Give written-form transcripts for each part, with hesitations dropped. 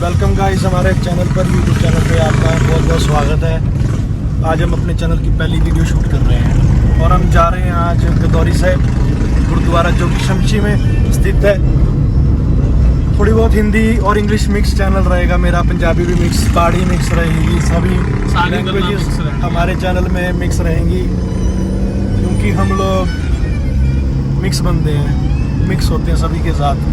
Welcome guys हमारे channel पर, YouTube channel पे आपका बहुत बहुत स्वागत है। आज हम अपने चैनल की पहली वीडियो शूट कर रहे हैं और हम जा रहे हैं आज गदौरी से गुरुद्वारा जो कि शमशी में स्थित है। थोड़ी बहुत हिंदी और इंग्लिश मिक्स चैनल रहेगा मेरा, पंजाबी भी मिक्स, पहाड़ी मिक्स रहेगी, सभी लैंग्वेजेस हमारे चैनल में मिक्स रहेंगी क्योंकि हम लोग मिक्स बंदे हैं, मिक्स होते हैं सभी के साथ।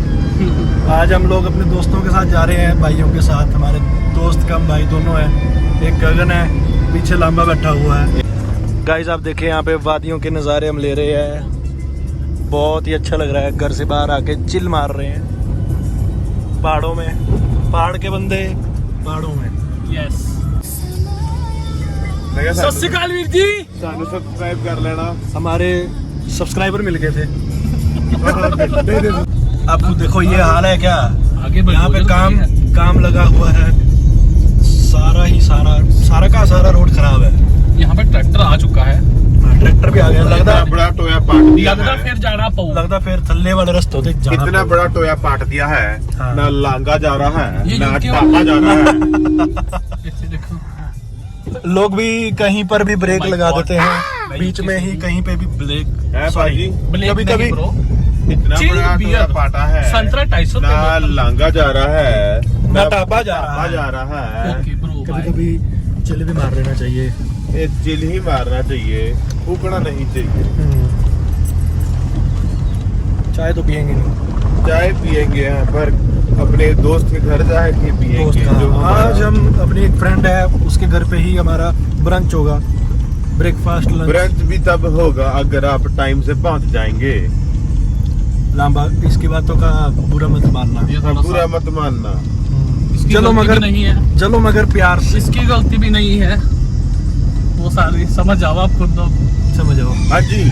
आज हम लोग अपने दोस्तों के साथ जा रहे हैं, भाइयों के साथ। हमारे दोस्त कम भाई दोनों हैं, एक गगन है, पीछे लांबा बैठा हुआ है। गाइस आप देखें यहाँ पे वादियों के नज़ारे हम ले रहे हैं, बहुत ही अच्छा लग रहा है। घर से बाहर आके चिल मार रहे हैं पहाड़ों में, पहाड़ के बंदे पहाड़ों में। यस सत श्री अकाल वीर जी, सानू सब्सक्राइब कर लेना। हमारे सब्सक्राइबर मिल गए थे। अब देखो ये हाल है क्या, आगे यहाँ पे काम लगा हुआ है, सारा रोड खराब है। यहाँ पे ट्रैक्टर आ चुका है, ट्रैक्टर भी आ गया, लगता बड़ा टोया पाट दिया लगता है। फिर जाना पऊ। लगता फिर थल्ले वाले रास्ते होते जाना इतना पड़ेगा। बड़ा टोया पाट दिया है। हाँ। ना लांगा जा रहा है, ये ना यूके टापा जा रहा है। ऐसे देखो, लोग भी कहीं पर भी ब्रेक My लगा God. देते हैं, बीच में ही कहीं पे भी ब्रेक। है भाई, ब्लैक कभी नहीं कभी ब्रो, इतना चिल बड़ा बियर। टोया पाटा है। संतरा 250 ना लांगा जा रहा है, ना टापा जा टापा जा रहा है। ओके ब्रो कभी भाई। कभी चिल भी मार लेना चाहिए। ये चिल ही मारना चाहिए, उकड़ा नहीं चाहिए। चाय तो पियेंगे नहीं, चाय पियेंगे यहाँ पर, अपने दोस्त के घर जाके दोस्त पियेंगे। का। जो आज हम अपनी एक फ्रेंड है, उसके घर पे ही हमारा ब्रंच होगा, ब्रेकफास्ट लंच ब्रंच भी तब होगा अगर आप टाइम से पहुंच जाएंगे। लांबा। इसकी बातों का बुरा मत मानना। ये थोड़ा बुरा सा मत मानना। इसकी चलो गलती मगर भी नहीं है, चलो मगर प्यार से इसकी गलती भी नहीं है, वो सारी समझ जाओ आप खुद लोग। समझ आओ। हाँ जी,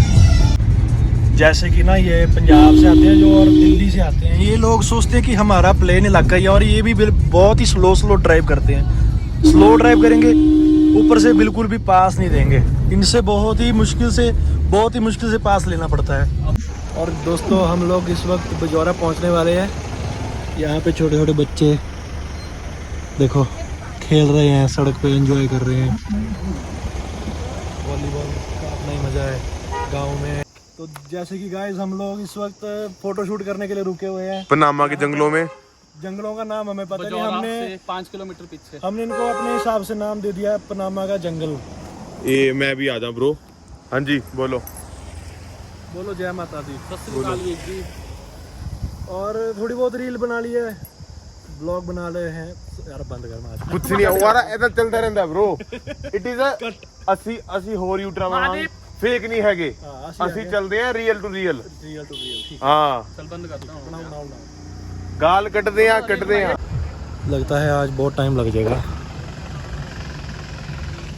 जैसे कि ना ये पंजाब से आते हैं जो और दिल्ली से आते हैं, ये लोग सोचते हैं कि हमारा प्लेन इलाका ही है और ये भी बहुत ही स्लो ड्राइव करते हैं। स्लो ड्राइव करेंगे, ऊपर से बिल्कुल भी पास नहीं देंगे। इनसे बहुत ही मुश्किल से पास लेना पड़ता है। और दोस्तों हम लोग इस वक्त बजौरा पहुंचने वाले हैं। यहाँ पे छोटे छोटे बच्चे देखो खेल रहे हैं, सड़क पे एंजॉय कर रहे हैं। वॉलीबॉल का अपना ही मज़ा है गाँव में। तो जैसे कि गाइस हम लोग इस वक्त फोटो शूट करने के लिए रुके हुए हैं पनामा के जंगलों में। जंगलों का नाम हमें पता नहीं, बजौरा हमने से 5 किलोमीटर पीछे। हमने इनको अपने हिसाब से नाम दे दिया है, पनामा का जंगल। ये मैं भी आ जाऊं ब्रो। हाँ जी बोलो। बोलो जय माता दी। सत श्री अकाल वीर जी। और थोड़ी बहुत रील बना ली है, ब्लॉग बना ले हैं यार, बंद करना आज। कुछ नहीं हुआ, ऐसा चलता रहता है ब्रो। इट इज ਅਸੀਂ ਹੋਰ ਯੂਟਰ ਵਾਂਗ ਫੇਕ ਨਹੀਂ ਹੈਗੇ, ਅਸੀਂ ਚੱਲਦੇ ਆ real to real. Real to real, ठीक हाँ, चल बंद करता हूँ। बनाओ। गाल ਕੱਟਦੇ ਆ लगता है आज बहुत टाइम लग जाएगा,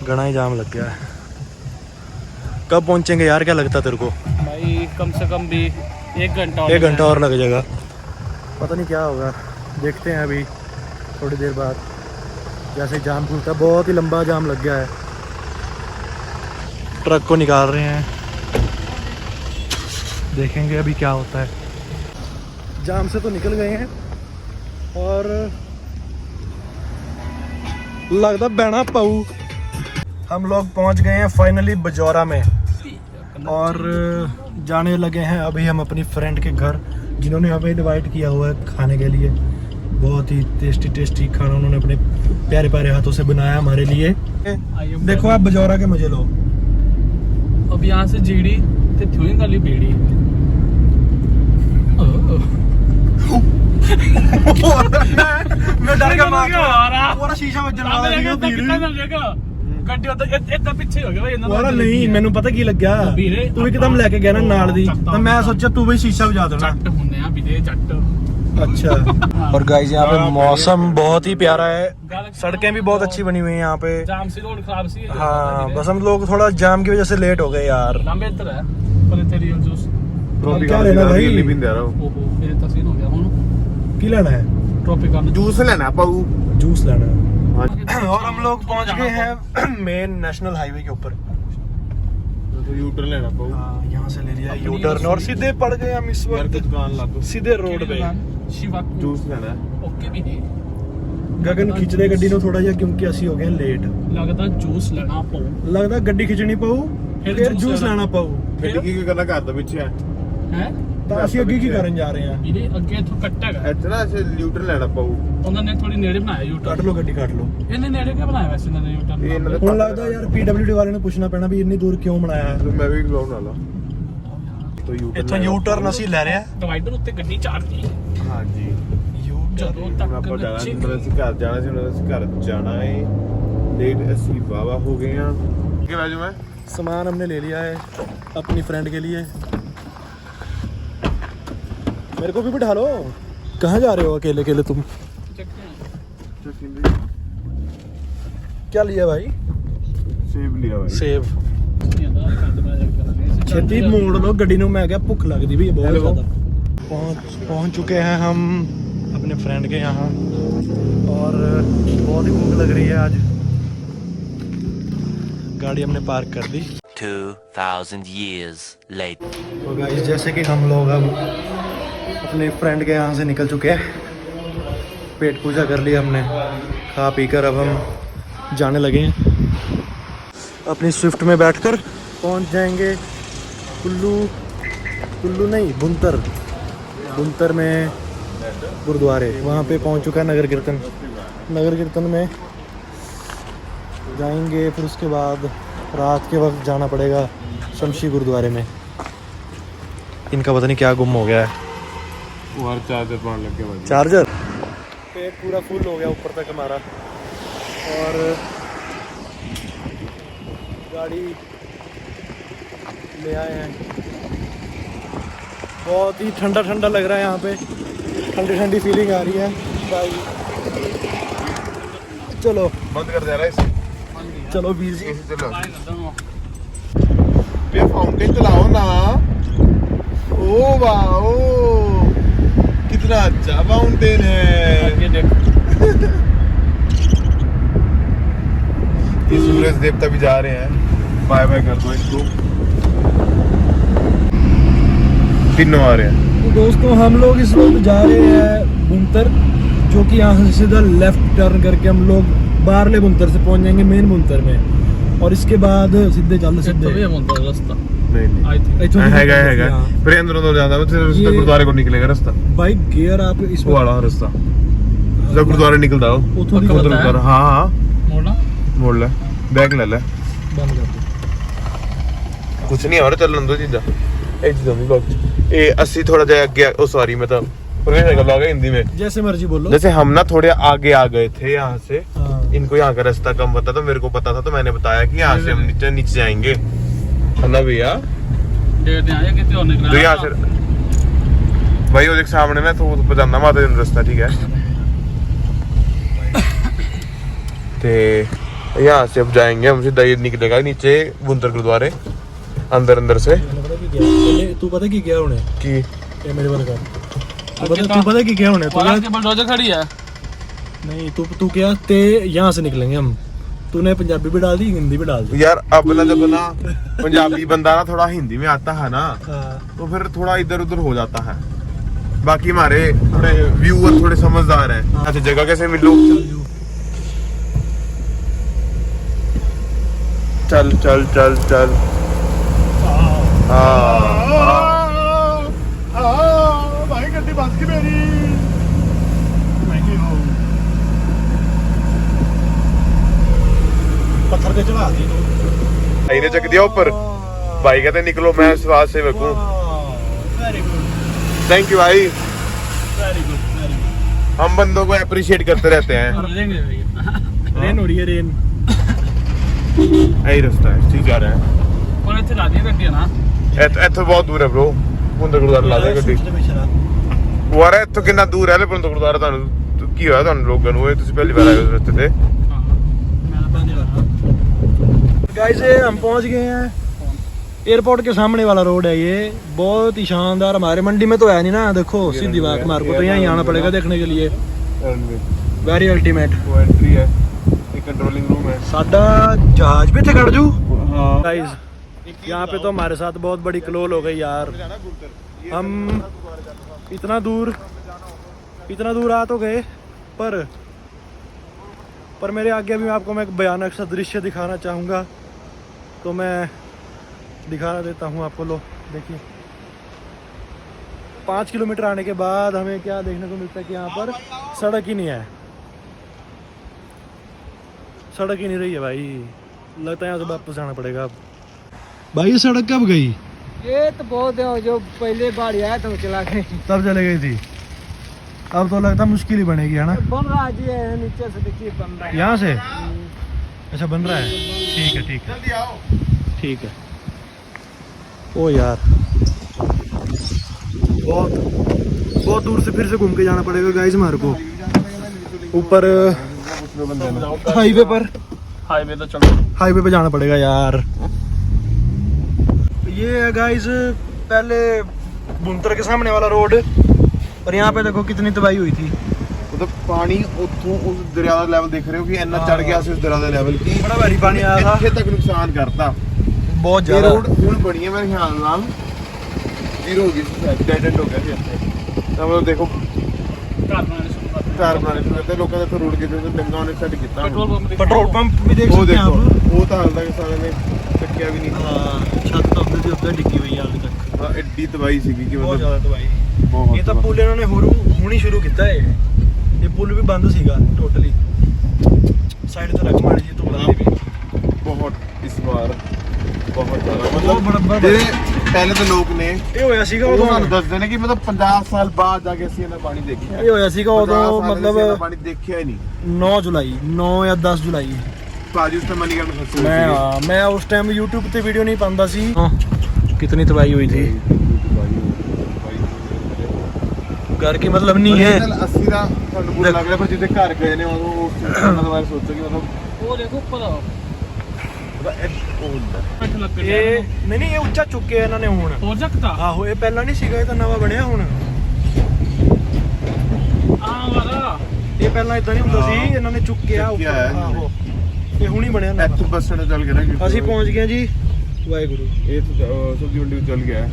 घना ही जाम लग गया है। कब पहुंचेंगे यार, क्या लगता है तेरे को? भाई कम से कम भी 1 घंटा और 1 घंटा और लग जाएगा, पता नहीं क्या होगा, देखते हैं अभी थोड़ी देर बाद। जैसे जाम खुलता है, बहुत ही लंबा जाम लग गया है, ट्रक को निकाल रहे हैं, देखेंगे अभी क्या होता है। जाम से तो निकल गए हैं और लगता बैना पाऊ। हम लोग पहुंच गए हैं फाइनली बजौरा में और जाने लगे हैं अभी हम अपनी फ्रेंड के घर, जिन्होंने हमें इनवाइट किया हुआ है खाने के लिए। बहुत ही टेस्टी खाना उन्होंने अपने प्यारे प्यारे हाथों से बनाया हमारे लिए। देखो आप बजौरा के मजे लो। अब यहाँ से जीडी ते थ्यूइंग वाली बेड़ी। मैं डर के मार गया। पूरा शीशा ਵੱਜਣ ਵਾਲਾ ਸੀਗਾ कितना मिल जाएगा? ਗੱਡੀ ਉਧਰ ਇੱਥੇ ਪਿੱਛੇ ਹੋ ਗਿਆ ਬਈ ਇਹਨਾਂ ਵਾਰਾ ਨਹੀਂ, ਮੈਨੂੰ ਪਤਾ ਕੀ ਲੱਗਿਆ, ਵੀਰੇ, ਤੂੰ ਇੱਕਦਮ ਲੈ ਕੇ ਗਿਆ ਨਾ ਨਾਲ ਦੀ, ਤਾਂ ਮੈਂ ਸੋਚਿਆ ਤੂੰ ਵੀ शीशा ਵਜਾ ਦੇਣਾ। जट ਹੁੰਨੇ ਆ ਵੀਰੇ जट। अच्छा। और गाइस यहाँ पे मौसम बहुत ही प्यारा है, सड़कें भी बहुत अच्छी बनी हुई हैं यहाँ पे। जाम सी रोड खराब सी। हाँ बस हम लोग थोड़ा जाम की वजह से लेट हो गए यार। लंबे इधर है पर इधर रियल जूस। क्या लेना भाई? ਰੀਅਲ ਨਹੀਂ ਪੀਂਦੇ ਰਹੋ। ओहो ये तस्वीर हो गया ਹੁਣ। की लेना है? ट्रॉपिकल ਜੂਸ ਲੈਣਾ ਪਾਉ। जूस लेना है। और हम लोग पहुँच गए हैं मेन नेशनल हाईवे के ऊपर। ਯੂਟਰ ਲੈਣਾ ਪਾਉ। यहाँ से ले लिया यू टर्न और सीधे पड़ गए हम इस ਯਾਰ वक्त ਤੇ ਦੁਕਾਨ ਲੱਗ। सीधे रोड पे। शिवा ਜੂਸ ਲੈਣਾ। ओके भी नहीं। ਗਗਨ ਖਿੱਚਦੇ ਗੱਡੀ ਨੂੰ ਥੋੜਾ ਜਿਹਾ ਕਿਉਂਕਿ ਅਸੀਂ ਹੋ ਗਏ ਲੇਟ। ਲੱਗਦਾ ਜੂਸ ਲੈਣਾ ਪਊ। ਲੱਗਦਾ ਗੱਡੀ ਖਿੱਚਣੀ ਪਊ ਫਿਰ ਜੂਸ ਲੈਣਾ ਪਊ। ਗੱਡੀ ਕੀ ਕਰਨਾ ਘਰ ਦੇ ਪਿੱਛੇ ਹੈ ਹੈ ਤਾਂ ਅਸੀਂ ਅੱਗੇ ਕੀ ਕਰਨ ਜਾ ਰਹੇ ਹਾਂ? ਇਹਦੇ ਅੱਗੇ ਇੱਥੋਂ ਕੱਟ ਹੈਗਾ। ਇੱਥੇ ਨਾ ਅਸੀਂ ਨਿਊਟਰਲ ਲੈਣਾ ਪਊ। ਉਹਨਾਂ ਨੇ ਥੋੜੀ ਨੇੜੇ ਬਣਾਇਆ ਯੂ ਕੱਢ ਲਓ ਗੱਡੀ ਕੱਢ ਲਓ। ਇਹਨੇ ਨੇੜੇ ਕਿਉਂ ਬਣਾਇਆ ਵੈਸੇ ਇਹਨਾਂ ਨੇ ਯੂ ਇਹ ਇਹਨਾਂ ਦੇ ਹੁਣ ਲੱਗਦਾ ਯਾਰ PWD ਵਾਲੇ ਨੂੰ ਪੁੱਛਣਾ ਪੈਣਾ ਵੀ ਇੰਨੀ ਦੂਰ ਕਿਉਂ ਬਣਾਇਆ ਹੈ। ਮੈਂ ਵੀ ਲਾਉਣ ਵਾਲਾ ਤੋਂ ਇੱਥੋਂ ਯੂ ਟਰਨ ਅਸੀਂ ਲੈ ਰਹੇ ਹਾਂ। ਡਿਵਾਈਡਰ ਉੱਤੇ ਗੱਡੀ ਚਾੜਦੀ। ਹਾਂਜੀ ਜਦੋਂ ਹੁਣ ਤੱਕ ਆਪਾਂ ਜਾਣਾ ਸੀ ਮਤਲਬ ਅਸੀਂ ਘਰ ਜਾਣਾ ਸੀ ਹੁਣ ਅਸੀਂ ਘਰ ਜਾਣਾ है लेट ਅਸੀਂ वावा हो गए हैं। क्या बाजू में सामान हमने ले लिया है अपनी फ्रेंड के लिए। मेरे को भी बिठा लो। कहाँ जा रहे हो अकेले अकेले तुम? क्या लिया भाई? सेब लिया भाई। सेब छेती मोड़ लो गड्डी ਨੂੰ। मैं क्या भुख लगती भी बहुत ज़्यादा। पहुंच चुके हैं हम अपने फ्रेंड के यहाँ और बहुत ही भूख लग रही है आज। गाड़ी हमने पार्क कर दी। 2000 years later. तो गाइस जैसे कि हम लोग अब अपने फ्रेंड के यहाँ से निकल चुके हैं। पेट पूजा कर लिया हमने, खा पी कर अब हम जाने लगे हैं। अपनी स्विफ्ट में बैठकर पहुँच जाएंगे कुल्लू नहीं बुंतर में गुरुद्वारे। वहाँ पे पहुँच चुका है नगर कीर्तन में जाएंगे। फिर उसके बाद रात के वक्त जाना पड़ेगा शमशी गुरुद्वारे में। इनका पता नहीं क्या गुम हो गया है। और चार्जर पाने लग गया। चार्जर पेट पूरा फुल हो गया ऊपर तक हमारा। और गाड़ी ले आए हैं। बहुत ही ठंडा ठंडा लग रहा है यहाँ पे। ठंडी ठंडी फीलिंग आ रही है भाई। चलो बंद कर दे रहा है इसे। चलो वीर जी चलो ये फाउंटेन चलाओ ना। ओ वाह कितना अच्छा फाउंटेन है। आगे देख ये सूरज देवता भी जा रहे हैं। बाय बाय कर दो इनको। तीनों आ रहे हैं। तो दोस्तों हम लोग इस वक्त जा रहे हैं बुंतर, जो कि यहाँ से सीधा लेफ्ट टर्न करके हम लोग बारले बुंतर से पहुँच जाएंगे मेन बुंतर में। और इसके बाद सीधे चल तो भी हम तो रास्ता नहीं आई थिंक ਇੱਥੋਂ ਦੀ हैगा फिर अंदर जाता है फिर ये- गुरुद्वारे को निकलेगा रास्ता। भाई गियर आप इस वो वाला रास्ता जब गुरुद्वारे निकलता हो उथों दी पक्का उधर पता है? उधर। हाँ मोड़ना मोड़ ले बैग ले ले बंद कर दो। कुछ नहीं हो रहा चलन दो चीजा एक चीज होगी ब्लॉग ए 80 थोड़ा जाए आगे। ओ सॉरी मैं तो प्रवेश कर लगा हिंदी में। जैसे मर्जी बोलो। जैसे हम ना थोड़े आगे आ गए थे यहाँ से। हाँ। इनको यहाँ का रास्ता कम पता तो मेरे को पता था तो मैंने बताया कि यहाँ से हम नीचे नीचे जाएंगे है ना भैया। डेढ़ आया कितने होने तो यहाँ से भाई वो देख सामने ना तो पहुंचाना माता जी रास्ता ठीक है। ते यहाँ से अब जाएंगे हम सीधा ये निकलेगा नीचे बुंतर गुरुद्वारे अंदर से। तू पता की क्या होने कि ये मेरे बारे तू पता की क्या होने तू के बलडोजर खड़ी है। नहीं तू क्या ते यहाँ से निकलेंगे हम। तूने पंजाबी भी डाल दी हिंदी भी डाल दी। यार अब ना जब ना पंजाबी बंदा ना थोड़ा हिंदी में आता है ना हाँ। तो फिर थोड़ा इधर उधर हो जाता है। बाकी हमारे थोड़े व्यूअर थोड़े समझदार हैं। अच्छा जगह कैसे मिलूं? चल चल चल चल भाई गड्डी बस की मेरी पत्थर पे चढ़ा दी भाई ने चक दिया ऊपर। भाई कहते निकलो मैं स्वाद से बकूं। वेरी गुड थैंक यू भाई। Very good. हम बंदों को अप्रिशिएट करते रहते हैं। लेंगे भैया रेन हो रही है रेन। यही रास्ता है ठीक जा रहा है। और इतने ला दिया गड्डी है ना। ਇੱਥੋਂ ਬਹੁਤ ਦੂਰ ਹੈ bro। ਪੁੰਦਰ ਗੁਰਦੁਆਰਾ ਲਾ ਦੇ ਗੱਡੀ। ਉਹ ਆ ਰਿਹਾ ਇੱਥੋਂ ਕਿੰਨਾ ਦੂਰ ਹੈ ਲੈ ਪੁੰਦਰ ਗੁਰਦੁਆਰਾ। ਤੁਹਾਨੂੰ ਕੀ ਹੋਇਆ ਤੁਹਾਨੂੰ ਲੋਕਾਂ ਨੂੰ? ਇਹ ਤੁਸੀਂ ਪਹਿਲੀ ਵਾਰ ਆਏ ਹੋ ਇਸ ਰਸਤੇ ਤੇ। गाइस हम पहुंच गए हैं एयरपोर्ट के सामने वाला रोड है ये। बहुत ही शानदार। हमारे मंडी में तो है नहीं ना। देखो सीधी बात हमारे को तो यहाँ आना पड़ेगा देखने के लिए। Very ultimate. वो एंट्री है एक कंट्रोलिंग रूम है। साडा जहाज भी थे खड़ जू। गाइस यहाँ पे तो हमारे साथ बहुत बड़ी क्लोल हो गई यार। हम इतना दूर आ तो गए पर पर मेरे आगे अभी आपको मैं एक भयानक सा दृश्य दिखाना चाहूँगा, तो मैं दिखा देता हूँ आपको। लो देखिए, 5 किलोमीटर आने के बाद हमें क्या देखने को मिलता है कि यहाँ पर सड़क ही नहीं है, सड़क ही नहीं रही है भाई। लगता है यहाँ से वापस जाना पड़ेगा अब। भाई ये सड़क कब गई? ये तो बहुत जो पहले बार आया था वो चला गए, तब चले गई थी। अब तो लगता है मुश्किल ही बनेगी, है ना? बन रहा जी है, नीचे से देखिए बन रहा है यहाँ से अच्छा बन रहा है। ठीक है ठीक है ठीक है। ओ यार, बहुत बहुत दूर से फिर से घूम के जाना पड़ेगा गाइस हमारे को ऊपर हाईवे तो चलो, हाईवे पे जाना पड़ेगा यार। ये है गाइस पहले बुनतर के सामने वाला रोड, और यहाँ पे देखो कितनी तबाही हुई थी। मतलब पानी उतों उस दरिया का लेवल देख रहे हो कि इतना चढ़ गया से उस दरिया का लेवल की बड़ा भारी पानी आया था, ਇੱਥੇ ਤੱਕ नुकसान करता। बहुत ये ज्यादा। रोड ਹੁਣ ਬਣੀ ਹੈ ਮੇਰੇ ਖਿਆਲ ਨਾਲ ਜ਼ੀਰੋ ਹੋ ਗਈ ਸੀ, ਡੈਡ ਐਂਡ ਹੋ ਗਿਆ ਸੀ ਇੱਥੇ। ਤਾਂ ਮਤਲਬ ਦੇਖੋ ਘਰ ਬਣਾਉਣੇ ਸ਼ੁਰੂ ਕਰਤੇ ਲੋਕਾਂ ਦੇ ਇੱਥੇ ਰੋਡ ਕਿਤੇ ਤੇ ਡੰਗਾ ਉਹਨੇ ਸੈੱਟ ਕੀਤਾ। पेट्रोल पंप पेट्रोल पंप भी देख ਉਹ सकते हैं ਦੇਖੋ आप। ਉਹ ਤਾਂ ਹਾਲ ਤੱਕ ਸਾਲੇ ਨੇ ਚੱਕਿਆ ਵੀ ਨਹੀਂ। हाँ, छत तो उधर उधर डिग्गी हुई है अभी तक। ਹਾਂ ਐਡੀ ਤਬਾਹੀ ਸੀਗੀ ਕਿ बहुत ਮਤਲਬ ज्यादा तबाही। ਬਹੁਤ ये तो पुल इन्होंने हुणी शुरू किया है। ये पुल भी बंद सीगा टोटली। साइड तो रख मारी जी तो बंद भी ਬਹੁਤ ਇਸ ਵਾਰ ਬਹੁਤ ਜ਼ਿਆਦਾ बहुत बड़ा ਮਤਲਬ ਜਿਹੜੇ ਪਹਿਲੇ ਦੇ ਲੋਕ ਨੇ ये होया सीगा ਉਹ उदों ਤੁਹਾਨੂੰ ਦੱਸਦੇ ਨੇ ਕਿ ਮਤਲਬ 50 ਸਾਲ ਬਾਅਦ ਜਾ ਕੇ ਅਸੀਂ ਇਹਨਾਂ ਪਾਣੀ ਦੇਖਿਆ। ये होया सीगा 50 उदों ਸਾਲ ਅਸੀਂ ਇਹਨਾਂ मतलब ਪਾਣੀ ਦੇਖਿਆ ਹੀ ਨਹੀਂ। 9 जुलाई 9 या 10 जुलाई ਭਾਜੀ ਉਸ ਤੇ ਮਨੀ ਕਰਨ ਫਸੇ मैं उस टाइम YouTube पे वीडियो नहीं पाता सी। कितनी तबाही हुई थी, घर की मतलब नहीं है। 80 ਦਾ ਤੁਹਾਨੂੰ ਬੁਰਾ ਲੱਗ ਰਿਹਾ ਪਰ ਜਿੱਥੇ ਘਰ ਗਏ ਨੇ ਉਦੋਂ ਉਸ ਚੀਜ਼ ਦਾ ਬਾਰੇ ਸੋਚੋ ਕਿ ਮਤਲਬ वो देखो ऊपर आओ, ਉਹ ਹੁੰਦਾ ਅੱਠ ਲੱਗ ये नहीं ये ਉੱਚਾ ਚੁੱਕੇ ਇਹਨਾਂ ਨੇ ਹੁਣ। प्रोजेक्ट था ਆਹੋ ਇਹ ਪਹਿਲਾਂ ਨਹੀਂ ਸੀਗਾ, ਇਹ ਤਾਂ ਨਵਾਂ ਬਣਿਆ ਹੁਣ। वाला ਇਹ ਪਹਿਲਾਂ ਇਦਾਂ ਨਹੀਂ ਹੁੰਦਾ ਸੀ, ਇਹਨਾਂ ਨੇ ਚੁੱਕਿਆ ਚੁੱਕਿਆ ਹੈ ਇਹਨਾਂ ਨੇ। ਆਹੋ ਇਹ ਹੁਣੀ ਬਣਿਆ ਨਵਾਂ। ਇੱਥੇ ਬੱਸ ਸਟੈਂਡ ਚੱਲ ਗਿਆ ਨਾ ਅਸੀਂ ਪਹੁੰਚ ਗਏ ਜੀ, ਵਾਹਿਗੁਰੂ। ਇਹ ਸਬਜ਼ੀ ਮੰਡੀ ਚੱਲ ਗਿਆ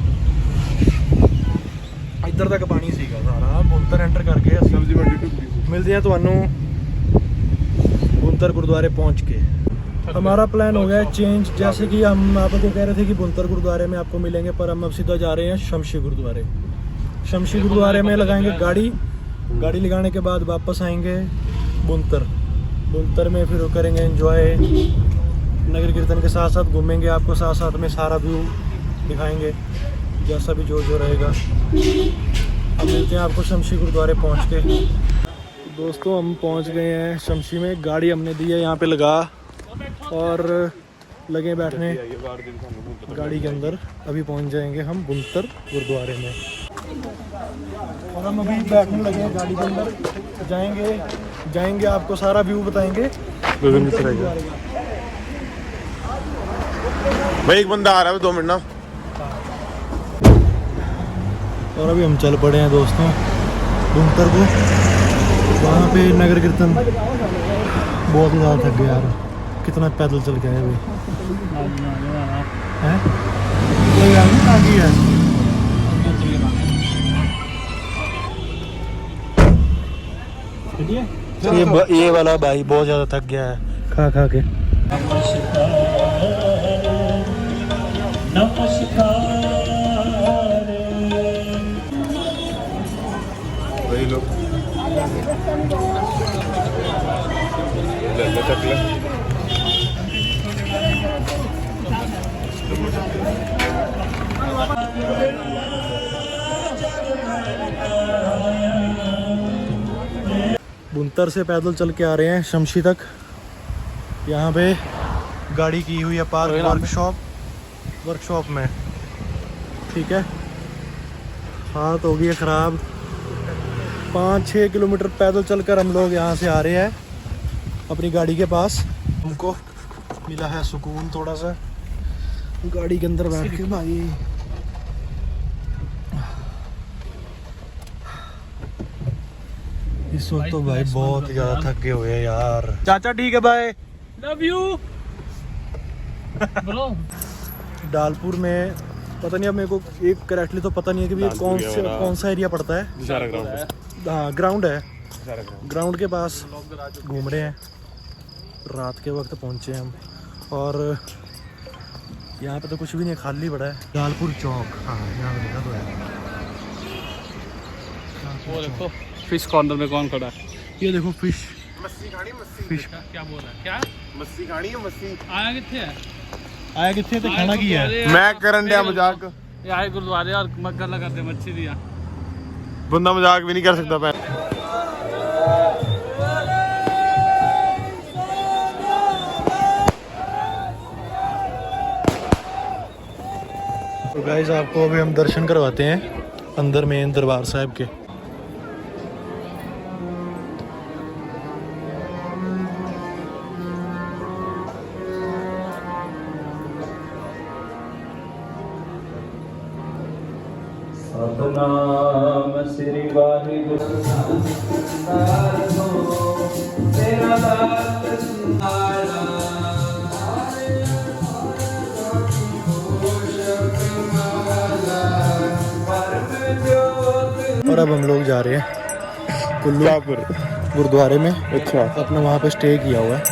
ਇੱਧਰ ਤੱਕ ਪਾਣੀ ਸੀਗਾ ਸਾਰਾ। ਬੁੰਤਰ ਐਂਟਰ ਕਰਕੇ ਅਸੀਂ ਸਬਜ਼ੀ ਮੰਡੀ ਟੁੱਟ ਗਈ। मिलते हैं ਤੁਹਾਨੂੰ बुनतर गुरुद्वारे पहुंच के। हमारा प्लान हो गया है चेंज, जैसे कि हम आपको कह रहे थे कि बुनतर गुरुद्वारे में आपको मिलेंगे, पर हम अब सीधा जा रहे हैं शमशी गुरुद्वारे। शमशी गुरुद्वारे में लगाएंगे गाड़ी, गाड़ी लगाने के बाद वापस आएंगे बुनतर। बुनतर में फिर करेंगे एंजॉय, नगर कीर्तन के साथ साथ घूमेंगे, आपको साथ साथ में सारा व्यू दिखाएंगे जैसा भी जो रहेगा। अब मिलते हैं आपको शमशी गुरुद्वारे पहुंच के। दोस्तों हम पहुंच गए हैं शमशी में, गाड़ी हमने दी है यहाँ पे लगा और लगे बैठने गाड़ी के अंदर। अभी पहुंच जाएंगे हम बुनतर गुरुद्वारे में, और हम अभी बैठने लगे हैं गाड़ी के अंदर। जाएंगे आपको सारा व्यू बताएंगे। भाई एक बंदा आ रहा है 2 मिनट ना। और अभी हम चल पड़े हैं दोस्तों बुनतर को। वहाँ पे नगर कीर्तन बहुत ही ज़्यादा थक गए यार, कितना पैदल चल के आए अभी हैं। कोई आगे है ये वाला भाई बहुत ज़्यादा थक गया है खा खा के। वही लोग ले चक ले। बुनतर से पैदल चल के आ रहे हैं शमशी तक। यहाँ पे गाड़ी की हुई है पार्क वर्कशॉप में, ठीक है। हालत हो गई है ख़राब। 5-6 किलोमीटर पैदल चलकर हम लोग यहाँ से आ रहे हैं अपनी गाड़ी के पास। हमको मिला है सुकून थोड़ा सा गाड़ी के अंदर बैठ के भाई। इस वक्त तो भाई बहुत ही ज़्यादा थके हुए हैं यार। चाचा ठीक है भाई, लव यू ब्रो। डालपुर में पता नहीं, अब मेरे को एक करेक्टली तो पता नहीं है कि ये कौन सा एरिया पड़ता है। हाँ ग्राउंड है, ग्राउंड के पास घूम रहे हैं। रात के वक्त पहुंचे हम और यहाँ पे तो कुछ भी नहीं, खाली पड़ा है। लालपुर चौक, हाँ यहाँ पे देखा तो है। वो देखो फिश कॉर्नर में कौन खड़ा है। ये देखो फिश मस्सी खानी मस्सी फिश क्या बोल रहा है क्या मस्सी खानी है मस्सी आया कितने है आया कितने तो खाना की है। मैं करन दिया मजाक ये आए गुरुद्वारे और मगर लगा दे मच्छी दिया बंदा मजाक भी नहीं कर सकता मैं तो गाइस आपको अभी हम दर्शन करवाते हैं अंदर मेन दरबार साहिब के। सतनाम श्री वाहिगुरु तेरा दास और अब हम लोग जा रहे हैं कुल्लू गुरुद्वारे में। अच्छा अपने वहाँ पे स्टे किया हुआ है।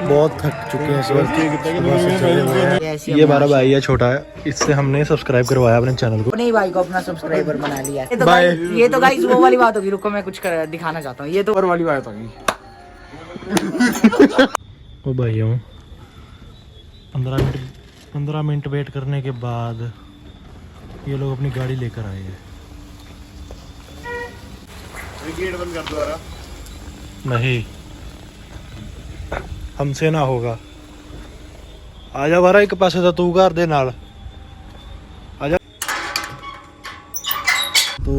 बहुत थक चुके हैं इस वक्त, सुबह से चले हुए हैं। ये हमारा भाई है छोटा है, इससे हमने सब्सक्राइब करवाया अपने चैनल को। नहीं भाई को अपना सब्सक्राइबर बना लिया है। बाय। ये तो गाइस वो वाली बात होगी, रुको मैं कुछ दिखाना चाहता हूँ। ये तो वाली बात होगी ओ भाइयों 15 मिनट वेट करने के बाद ये लोग अपनी गाड़ी लेकर आए हैं। गेट बंद कर दो यार नहीं हमसे ना होगा। आजा बारा एक पासे तो तू कर दे नाल आजा। तो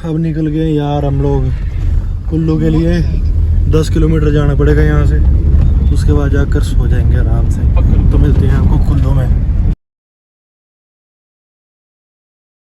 अब निकल गए यार हम लोग कुल्लू के लिए। 10 किलोमीटर जाना पड़ेगा यहाँ से, उसके बाद जाकर सो जाएंगे आराम से। तो मिलते हैं आपको कुल्लू में।